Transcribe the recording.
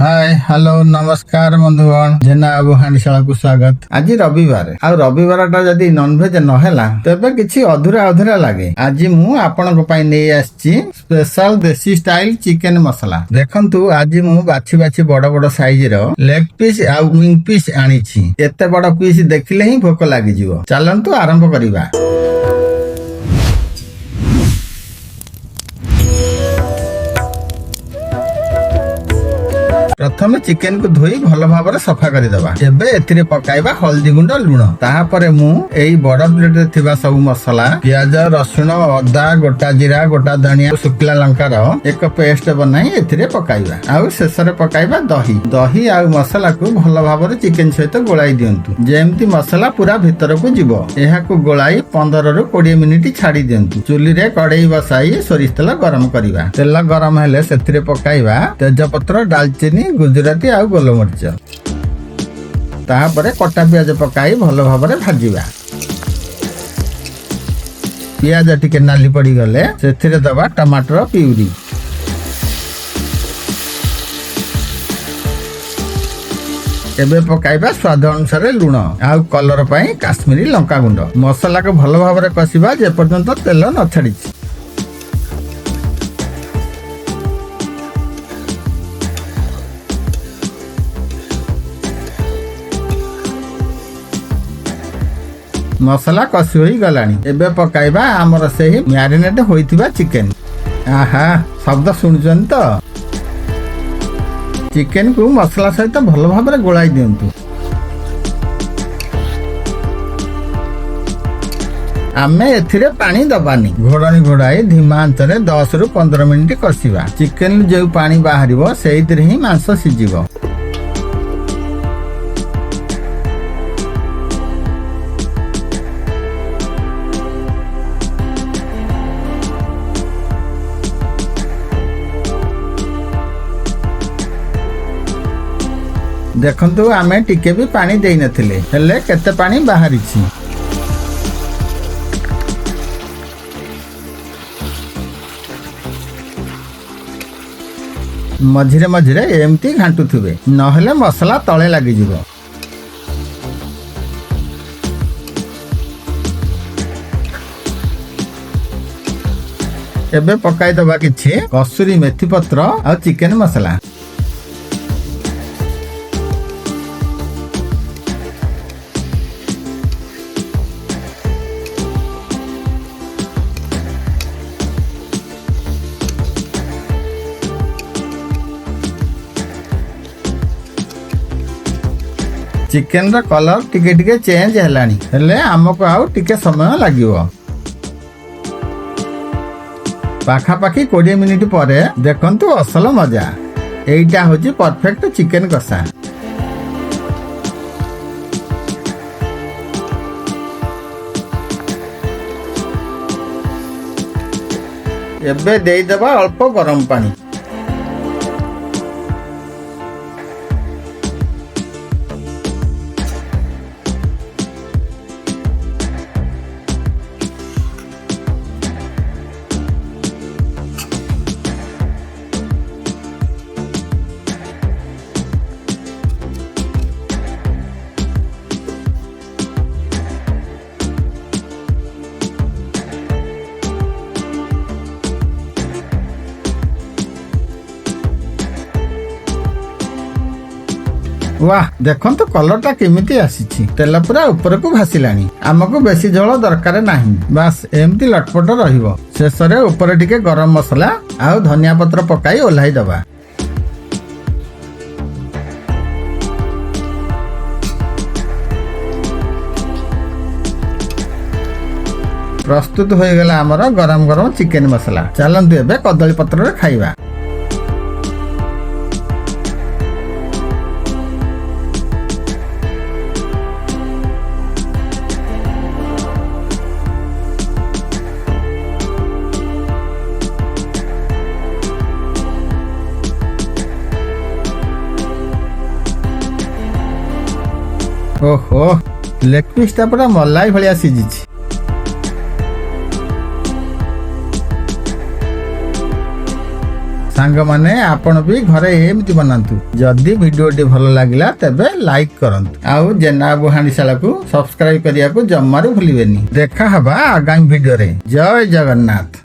Hi hello नमस्कार बंधुगण जेना बाबू हांडीशाला को स्वागत। आज रविवार आ रविवार टा जदि नॉनवेज नहेला तेबे किछि अधूरा अधूरा लागे। आज मु आपन को पई नै आछि स्पेशल देसी स्टाइल चिकन मसाला। देखंतु आज मु बाछि बाछि बड़ बड़ साइज रो लेग पीस आ विंग पीस आनी छी। एते बड़ पीस देखिले ही भोक लागि जिवो। चलंतु आरंभ करिबा। प्रथम चिकेन को धोई भल भाव सफा करदेबा। एबे एथिरे पकाइबा हल्दी गुंड लुण। ताहापरे मु एई बड़ प्लेट रे थिबा सब मसला प्याज रसुण अदा गोटा जीरा गोटा धनिया सुखला लंका रो एक पेस्ट बनाई एथिरे पकाइबा। आउ शेषरे पकाइबा दही। दही आउ मसला को भल भाव चिकेन सहित गोलाई दियंतु जेमती मसला पूरा भीतर को जीवो। एहा को गोलाई 15 रु 20 मिनिट छाड़ी दियंतु। चुली रे कड़ाई बसाई सोरिष तेल गरम करिबा। तेल गरम हेले सेथिरे पकाइबा तेजपत्र दालचीनी गुजराती आउ गोलमरिच। ताहापरे कटा पियाज पकाई भल भावरे भाजिबा। पियाज टिके नाली पड़ी गले सेथिरे दबा टमाटर प्यूरी। एबे पकाइबा स्वाद अनुसार लुण आउ कलर पई काश्मीरी लंका गुंड। मसला को भल भावरे कसिबा जे पर्यंत तेल न छाड़िछि। मसला कसी होई गलानी। एबे पकाइबा हमर सेही मैरिनेट होइतिबा चिकेन। आहा शब्द सुनछन तो। चिकेन को मसला सहित भल भाबरे गोलाई दियंतु। आमे एथिरे पानी दबानी। घोड़ानी घोड़ाई धीमा आंचरे 10 रु 15 मिनिट कसिबा। चिकेन जो पानी बाहरिबो सेहितरे ही मांस सिजिबो। देखंतु आमे टिके भी पानी देई नथिले हेले केते पानी बाहरी छी। मझिरे मझिरे एमती घांटू थिबे नहेले मसला तळे लागि जिवो। एबे पकाई दबा किछि कसूरी मेथी पत्र आ चिकेन मसला। चिकेन रा कलर टिके टिके चेंज हेलानी हेले हमको आउ टिके समय लागिवो। पाखा पाखी 20 मिनिट परे देखंतु असल मजा। एइटा होची परफेक्ट चिकेन कसा। एबे देई देबा अल्प गरम पानी। वाह देखंतु कलर टा केमिति आसीछि। तेल पूरा ऊपर को भासिलानी। हमको बेसी झोल दरकार नाही। बस एमती लटपट रहिबो। शेषरे ऊपर टिके गरम मसला आउ धनिया पत्र पकाई ओल्हाई दबा। प्रस्तुत हो गला हमर गरम गरम चिकेन मसला। चलंतु एबे कदली पत्र रे खाइबा। ओहो लेग पीस टा पूरा मलाई भलिया सिजिछि। ସାଙ୍ଗମାନେ ଆପଣ ବି ଘରେ ଏମିତି ବନାନ୍ତୁ। ଯଦି ଭିଡିଓଟି ଭଲ ଲାଗିଲା ତେବେ ଲାଇକ୍ କରନ୍ତୁ ଆଉ ଜେନା ବାବୁ ହାଣ୍ଡିଶାଳାକୁ ସବସ୍କ୍ରାଇବ କରିବାକୁ ଜମାରୁ ଭୁଲିବେନି। ଦେଖା ହବା ଆଗାମୀ ଭିଡିଓରେ। ଜୟ ଜଗନ୍ନାଥ।